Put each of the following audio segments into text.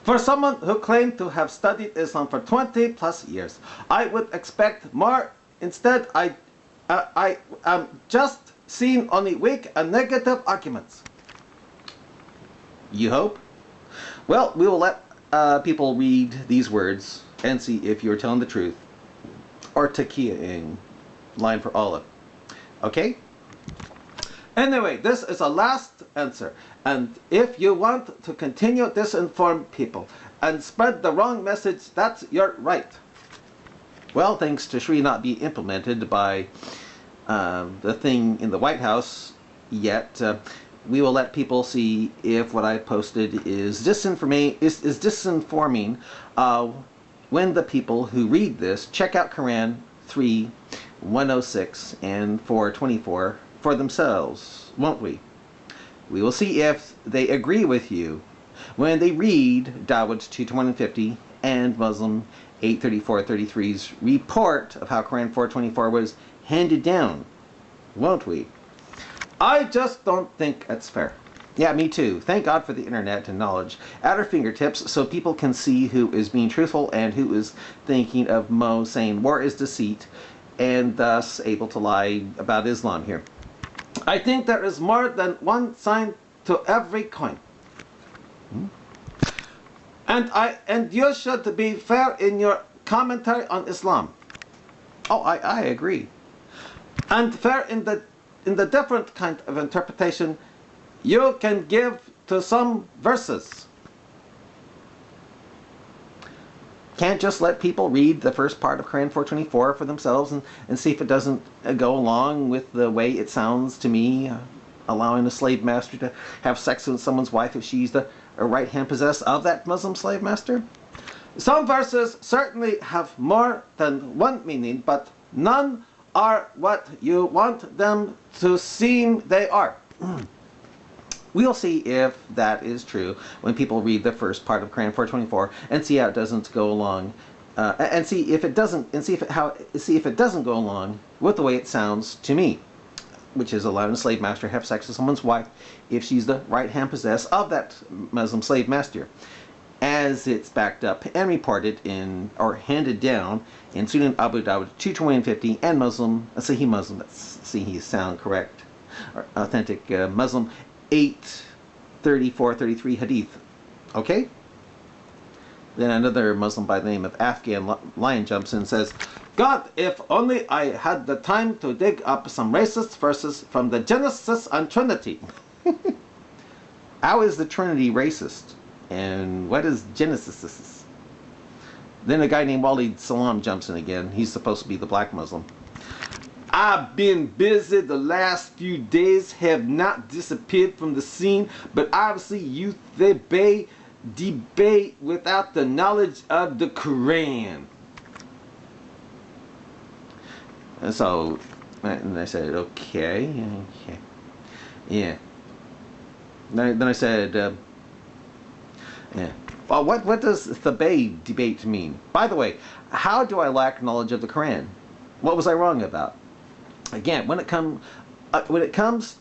For someone who claimed to have studied Islam for 20 plus years, I would expect more. Instead, I am just seeing only weak and negative arguments. You hope? Well, we will let people read these words and see if you're telling the truth or takiyaing, line for olive. Okay? Anyway, this is a last answer. And if you want to continue to disinform people and spread the wrong message, that's your right. Well, thanks to Shri not be implemented by the thing in the White House yet, we will let people see if what I posted is disinforming when the people who read this check out Quran 3:106 and 4:24 for themselves, won't we? We will see if they agree with you when they read Dawud 2:150 and Muslim 8:34-33's report of how Quran 4:24 was handed down, won't we? I just don't think it's fair. Yeah, me too. Thank God for the internet and knowledge at our fingertips so people can see who is being truthful and who is thinking of Mo saying war is deceit and thus able to lie about Islam here. I think there is more than one side to every coin. And you should be fair in your commentary on Islam. Oh, I agree. And fair in the different kind of interpretation you can give to some verses. Can't just let people read the first part of Quran 4:24 for themselves and see if it doesn't go along with the way it sounds to me, allowing a slave master to have sex with someone's wife if she's the right hand possessed of that Muslim slave master. Some verses certainly have more than one meaning, but none are what you want them to seem they are. We'll see if that is true when people read the first part of Quran 4:24 and see how it doesn't go along, and see if it doesn't go along with the way it sounds to me, which is allowing a slave master to have sex with someone's wife if she's the right hand possessed of that Muslim slave master, as it's backed up and reported in or handed down in Sunan Abu Dawud 2:20-50 and Muslim Sahih Muslim. Let's see he sound correct or authentic Muslim 8:34-33 hadith. Okay? Then another Muslim by the name of Afghan Lion jumps in and says, God, if only I had the time to dig up some racist verses from the Genesis on Trinity. How is the Trinity racist? And what is Genesis? Then a guy named Walid Salam jumps in again. He's supposed to be the black Muslim. I've been busy the last few days, have not disappeared from the scene, but obviously you debate without the knowledge of the Quran. And so, and I said, okay, yeah. Then I said, yeah. Well, what does the debate mean? By the way, how do I lack knowledge of the Quran? What was I wrong about? Again, when it comes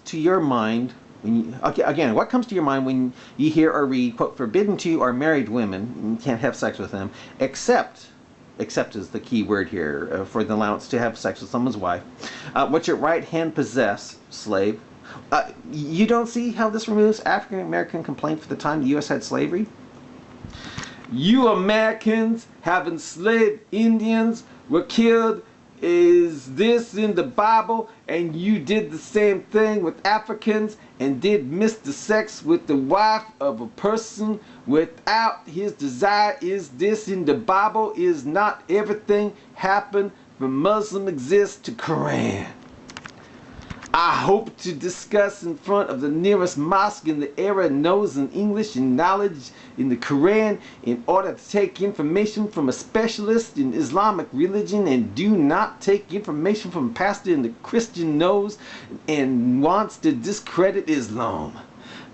to your mind, what comes to your mind when you hear or read, quote, forbidden to are married women, you can't have sex with them, except is the key word here, for the allowance to have sex with someone's wife, what your right hand possess, slave. You don't see how this removes African American complaint for the time the U.S. had slavery? You Americans have enslaved Indians, were killed. Is this in the Bible? And you did the same thing with Africans and did Mr. Sex with the wife of a person without his desire. Is this in the Bible? Is not everything happened from Muslim exists to Quran? I hope to discuss in front of the nearest mosque in the area knows in English and knowledge in the Quran in order to take information from a specialist in Islamic religion and do not take information from a pastor in the Christian knows and wants to discredit Islam.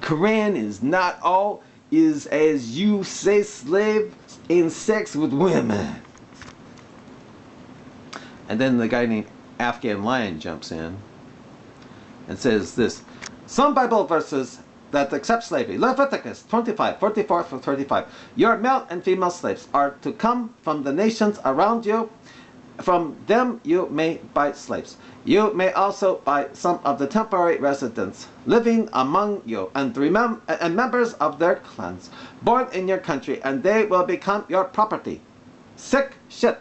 Quran is not all is as you say slave in sex with women. And then the guy named Afghan Lion jumps in and says this: some Bible verses that accept slavery. Leviticus 25:44-35. Your male and female slaves are to come from the nations around you. From them you may buy slaves. You may also buy some of the temporary residents living among you and members of their clans born in your country, and they will become your property. Sick shit.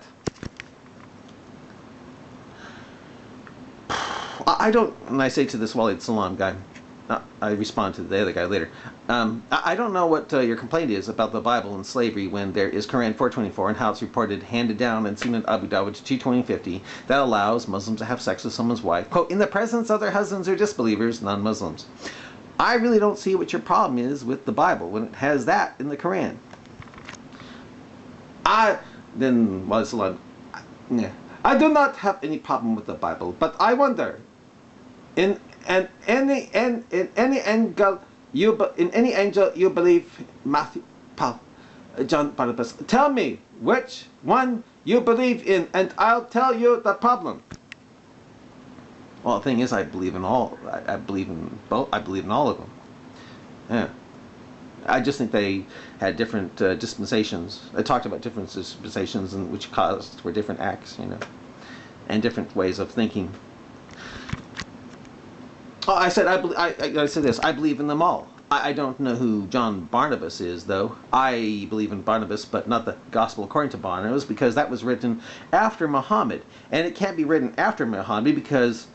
I don't, and I say to this Walid Salam guy, I respond to the other guy later. I don't know what your complaint is about the Bible and slavery when there is Quran 424 and how it's reported, handed down in Sunan Abu Dawud 22050 that allows Muslims to have sex with someone's wife, quote, in the presence of their husbands or disbelievers, non-Muslims. I really don't see what your problem is with the Bible when it has that in the Quran. Then Walid Salam, I do not have any problem with the Bible, but I wonder, in any angel you believe, Matthew, Paul, John, Barnabas, tell me which one you believe in, and I'll tell you the problem. Well, the thing is, I believe in all. I believe in both. I believe in all of them. Yeah. I just think they had different dispensations. They talked about different dispensations, and which caused for different acts, you know, and different ways of thinking. Oh, I said I said this. I believe in them all. I don't know who John Barnabas is, though. I believe in Barnabas, but not the Gospel according to Barnabas, because that was written after Muhammad, and it can't be written after Muhammad because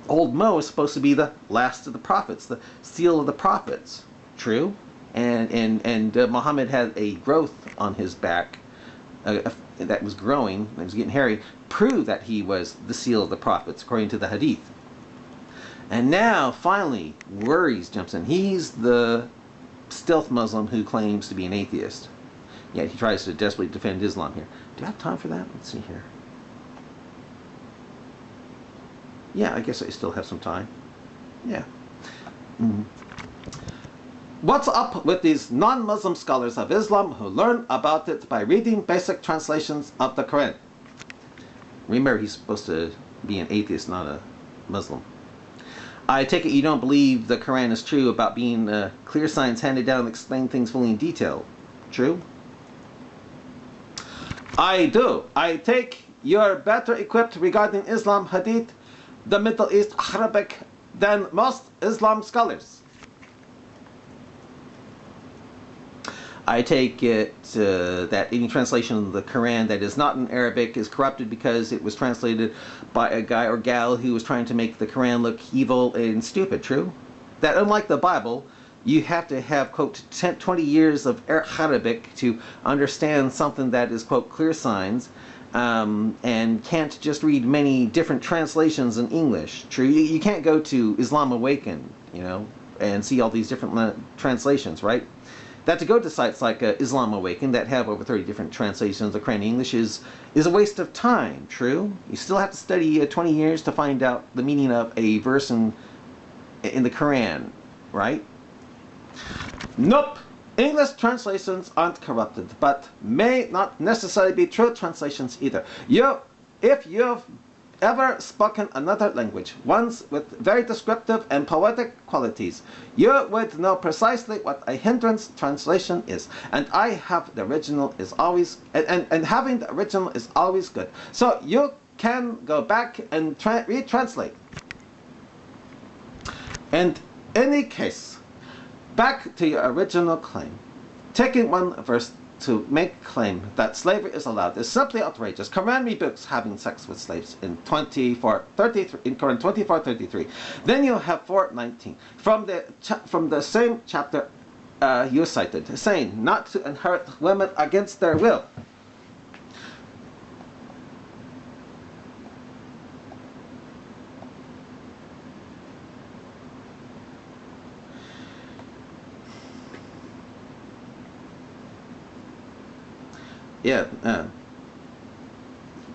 Old Mo is supposed to be the last of the prophets, the seal of the prophets. True. And Muhammad had a growth on his back that was growing, it was getting hairy, prove that he was the seal of the prophets, according to the Hadith. And now, finally, Worries jumps in. He's the stealth Muslim who claims to be an atheist. Yet he tries to desperately defend Islam here. Do I have time for that? Let's see here. Yeah, I guess I still have some time. Yeah. What's up with these non-Muslim scholars of Islam who learn about it by reading basic translations of the Quran? Remember, he's supposed to be an atheist, not a Muslim. I take it you don't believe the Quran is true about being clear signs handed down and explain things fully in detail. True? I do. I take you're better equipped regarding Islam, Hadith, the Middle East, Arabic than most Islam scholars. I take it that any translation of the Quran that is not in Arabic is corrupted because it was translated by a guy or gal who was trying to make the Quran look evil and stupid. True? That unlike the Bible, you have to have, quote, 20 years of Arabic to understand something that is, quote, clear signs, and can't just read many different translations in English. True? You can't go to Islam Awakened, you know, and see all these different translations, right? That to go to sites like Islam Awakened that have over 30 different translations of the Quran in English is a waste of time. True? You still have to study 20 years to find out the meaning of a verse in the Quran, right? Nope. English translations aren't corrupted, but may not necessarily be true translations either. If you've ever spoken another language, ones with very descriptive and poetic qualities, you would know precisely what a hindrance translation is. And having the original is always good. So you can go back and retranslate. In any case, back to your original claim. Taking one verse to make a claim that slavery is allowed is simply outrageous. Quran rebukes having sex with slaves in Quran 24:33. Then you have 4:19 from the same chapter you cited, saying not to inherit women against their will. Yeah,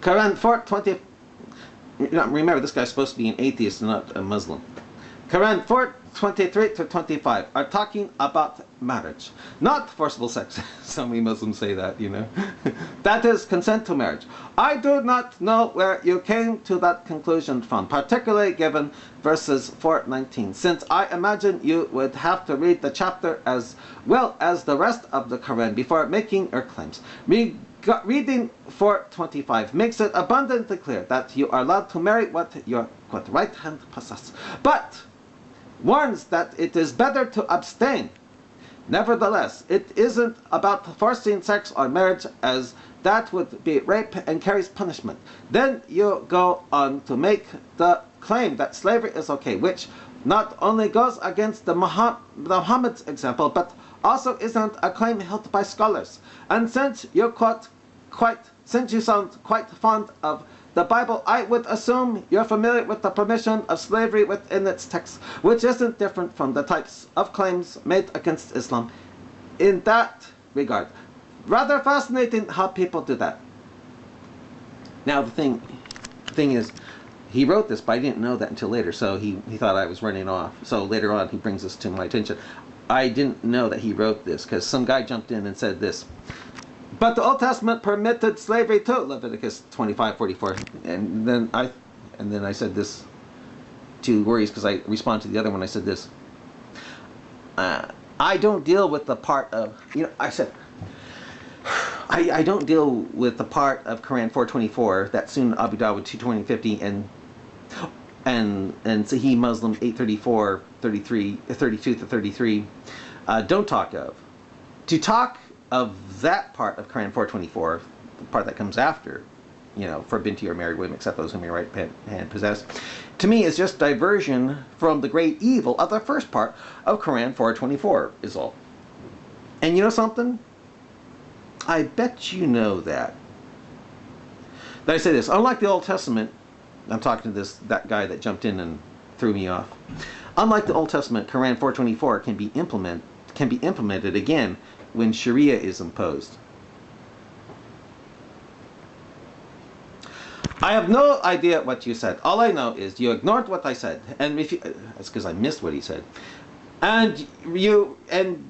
Quran 4:20. Remember, this guy's supposed to be an atheist, not a Muslim. Quran 23 to 25 are talking about marriage, not forcible sex. So many Muslims say that, you know. That is consent to marriage. I do not know where you came to that conclusion from, particularly given verses 4:19, since I imagine you would have to read the chapter as well as the rest of the Quran before making your claims. Reading 4:25 makes it abundantly clear that you are allowed to marry what your right hand possesses, but warns that it is better to abstain. Nevertheless, it isn't about forcing sex or marriage, as that would be rape and carries punishment. Then you go on to make the claim that slavery is okay, which not only goes against the Muhammad's example, but also isn't a claim held by scholars. And since you sound quite fond of the Bible, I would assume you're familiar with the permission of slavery within its text, which isn't different from the types of claims made against Islam in that regard. Rather fascinating how people do that. Now the thing is, he wrote this, but I didn't know that until later, so he thought I was running off. So later on he brings this to my attention. I didn't know that he wrote this, because some guy jumped in and said this. But the Old Testament permitted slavery too, Leviticus 25:44. And then I said this to worries, because I responded to the other one. I said this. I don't deal with the part of, I said, I don't deal with the part of Quran 4:24 that Sunan Abu Dawud 2:20-50 and Sahih Muslim 8:34, 32 to 33 don't talk of. To talk of that part of Quran 4:24, the part that comes after, forbidden to your married women except those whom your right hand possess, to me is just diversion from the great evil of the first part of Quran 4:24 is all. And you know something? I bet you know that. Then I say this, unlike the Old Testament, I'm talking to that guy that jumped in and threw me off. Unlike the Old Testament, Quran 4:24 can be implemented again when Sharia is imposed. I have no idea what you said. All I know is you ignored what I said, and that's because I missed what he said. And you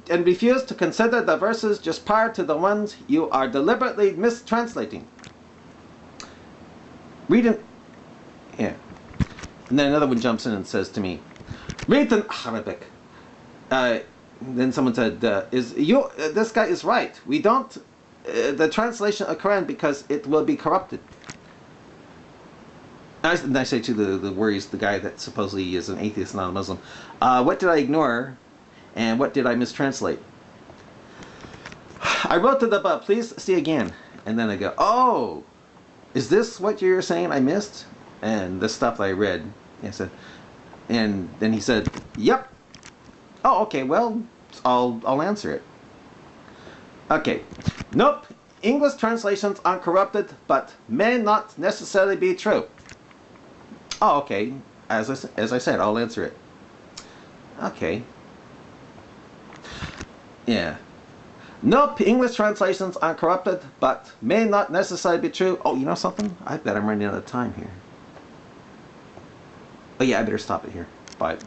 refuse to consider the verses just prior to the ones you are deliberately mistranslating. Read it. Yeah. And then another one jumps in and says to me, read in Arabic. Then someone said, this guy is right. We don't, the translation of Quran, because it will be corrupted. And I say to the worries, the guy that supposedly is an atheist, not a Muslim, what did I ignore and what did I mistranslate? I wrote to the above, please see again. And then I go, oh, is this what you're saying I missed? And the stuff I read, I said, and then he said, yep. Oh, okay, well, I'll answer it. Okay. Nope. English translations are corrupted, but may not necessarily be true. Oh, okay. As I said, I'll answer it. Okay. Yeah. Nope. English translations are corrupted, but may not necessarily be true. Oh, you know something? I bet I'm running out of time here. Oh yeah, I better stop it here. Bye.